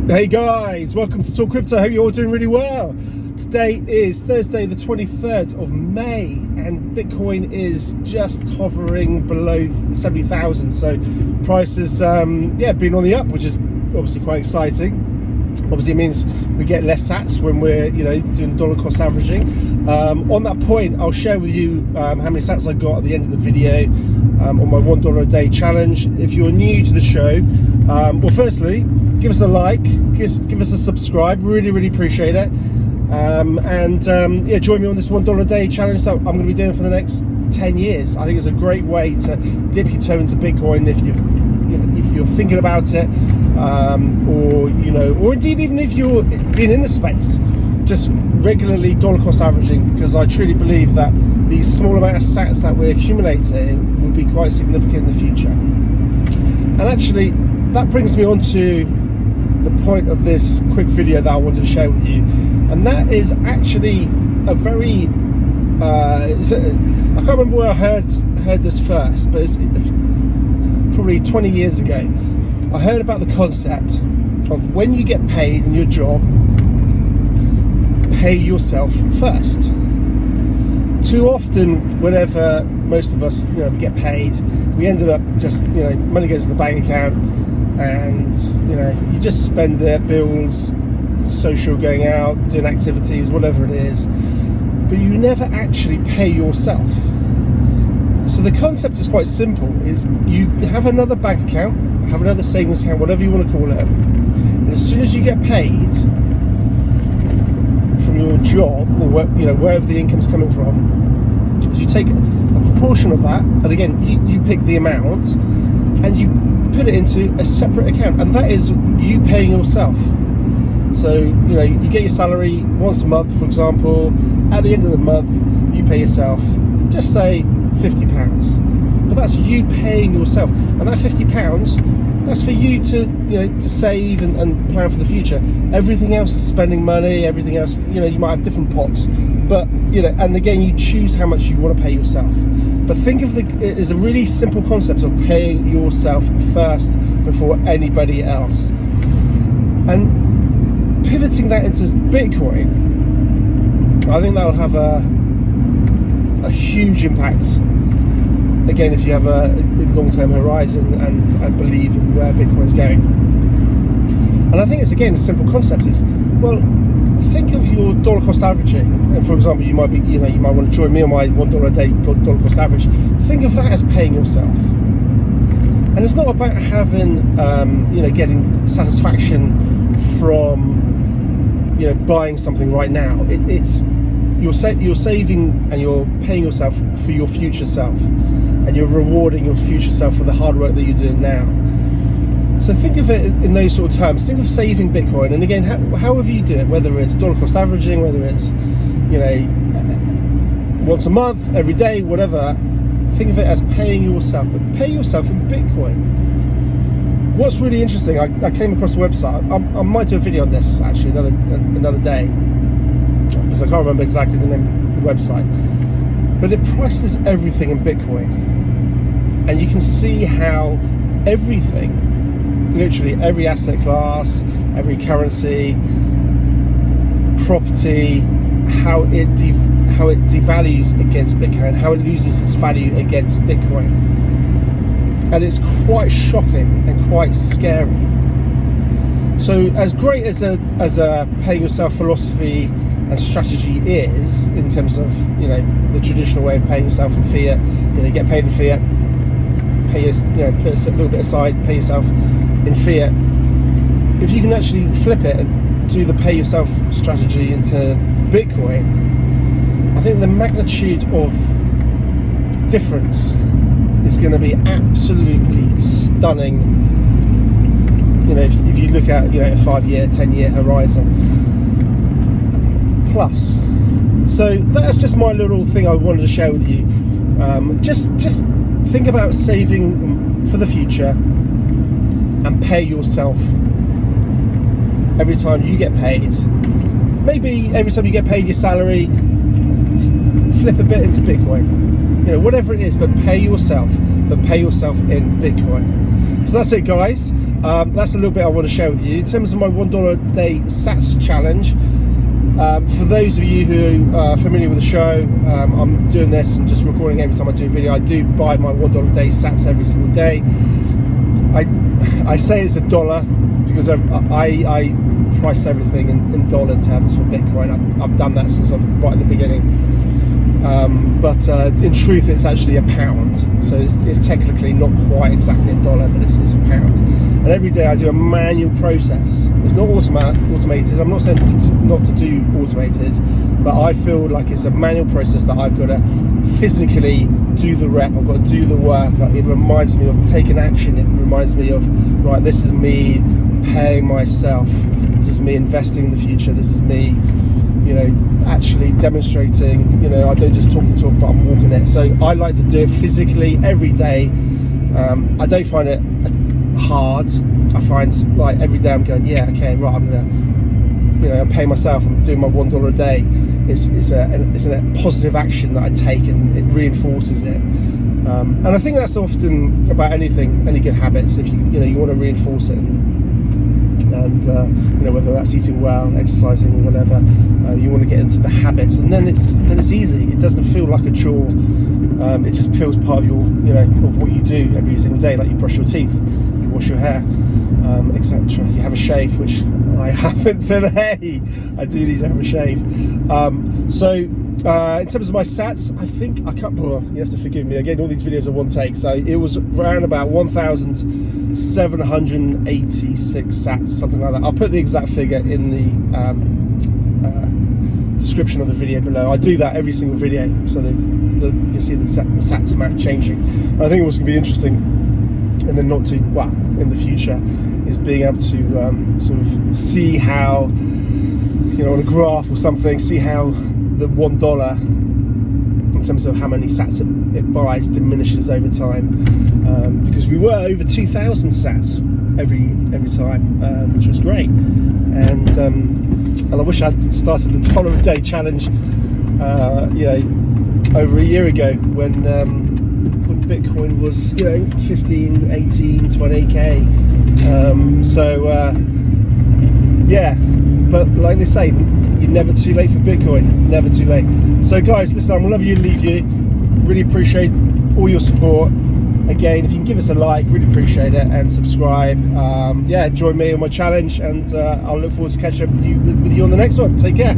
Hey guys, welcome to TalkCrypto. Hope you're all doing really well. Today is Thursday the 23rd of May and Bitcoin is just hovering below 70,000. So price has been on the up, which is obviously quite exciting. Obviously it means we get less sats when we're doing dollar cost averaging. On that point, I'll share with you how many sats I got at the end of the video on my $1 a day challenge. If you're new to the show, well, firstly, give us a like, give us a subscribe, really appreciate it. Join me on this $1 a day challenge that I'm going to be doing for the next 10 years. I think it's a great way to dip your toe into Bitcoin if you're thinking about it, or indeed even if you're been in the space, just regularly dollar cost averaging, because I truly believe that these small amount of sats that we're accumulating will be quite significant in the future. And actually, that brings me on to the point of this quick video that I wanted to share with you, and that is actually a very I can't remember where I heard this first, but it's probably 20 years ago. I heard about the concept of when you get paid in your job, pay yourself first. Too often, whenever most of us get paid, we ended up just money goes to the bank account, and you just spend it, bills, social, going out, doing activities, whatever it is, but you never actually pay yourself. So the concept is quite simple, is you have another bank account, have another savings account, whatever you want to call it, and as soon as you get paid from your job, or wherever the income's coming from, is you take a proportion of that, and again you pick the amount and you put it into a separate account, and that is you paying yourself. So you get your salary once a month, for example. At the end of the month, you pay yourself, just say £50, but that's you paying yourself, and that £50, that's for you to to save and plan for the future. Everything else is spending money. Everything else, you might have different pots, but and again, you choose how much you want to pay yourself. But think of it as a really simple concept of paying yourself first before anybody else, and pivoting that into Bitcoin. I think that will have a huge impact. Again, if you have a long-term horizon and believe in where Bitcoin is going. And I think it's, again, a simple concept is, well, think of your dollar cost averaging. And for example, you might want to join me on my $1 a day dollar cost average. Think of that as paying yourself. And it's not about having, getting satisfaction from, buying something right now. It's you're saving and you're paying yourself for your future self, and you're rewarding your future self for the hard work that you're doing now. So think of it in those sort of terms. Think of saving Bitcoin, and again, however you do it, whether it's dollar cost averaging, whether it's once a month, every day, whatever. Think of it as paying yourself, but pay yourself in Bitcoin. What's really interesting, I came across a website. I might do a video on this actually another day, because I can't remember exactly the name of the website, but it prices everything in Bitcoin, and you can see how everything, literally every asset class, every currency, property, how it devalues against Bitcoin, how it loses its value against Bitcoin. And it's quite shocking and quite scary. So as great as a pay yourself philosophy and strategy is, in terms of the traditional way of paying yourself in fiat, you get paid in fiat, put a little bit aside, pay yourself in fiat. If you can actually flip it and do the pay yourself strategy into Bitcoin, I think the magnitude of difference is going to be absolutely stunning. If you look at a 5-year, 10-year horizon plus. So that's just my little thing I wanted to share with you. Just think about saving for the future and pay yourself every time you get paid. Maybe every time you get paid your salary, flip a bit into Bitcoin. Whatever it is, but pay yourself in Bitcoin. So that's it, guys. that's a little bit I want to share with you. In terms of my $1 a day sats challenge, for those of you who are familiar with the show, I'm doing this and just recording every time I do a video. I do buy my $1 a day sats every single day. I say it's $1 because I price everything in dollar terms for Bitcoin. I've done that since right at the beginning. But in truth, it's actually £1. So it's technically not quite exactly $1, but it's £1. And every day I do a manual process. It's not automated. I'm not saying not to do automated, but I feel like it's a manual process that I've got to physically do the rep. I've got to do the work. It reminds me of taking action. It reminds me of, right, this is me paying myself. This is me investing in the future. This is me, you know, actually demonstrating. You know, I don't just talk the talk, but I'm walking it. So I like to do it physically every day. I don't find it hard. I find like every day I'm going, yeah, okay, right, I'm gonna, you know, I'm paying myself. I'm doing my $1 a day. It's a positive action that I take, and it reinforces it. And I think that's often about anything, any good habits. If you want to reinforce it, and you know, whether that's eating well, exercising, or whatever, you want to get into the habits, and then it's easy. It doesn't feel like a chore. It just feels part of your, you know, of what you do every single day. Like you brush your teeth, you wash your hair, etc. You have a shave, which I haven't today. I do need to have a shave. So in terms of my sats, I think you have to forgive me again. All these videos are one take, so it was around about 1,786 sats, something like that. I'll put the exact figure in the description of the video below. I do that every single video, so you can see the sats map changing. I think what's going to be interesting, and then in the future, is being able to sort of see how, you know, on a graph or something, see how the $1 in terms of how many sats it buys diminishes over time, because we were over 2,000 sats every time, which was great. And I wish I'd started the $1 a day challenge, you know, over a year ago when Bitcoin was, you know, 15, 18, 20k. Yeah, but like they say, you're never too late for Bitcoin. Never too late. So guys, listen, I'm love you, leave you. Really appreciate all your support. Again, if you can give us a like, really appreciate it, and subscribe. Yeah, join me on my challenge, and I'll look forward to catching up with you on the next one. Take care.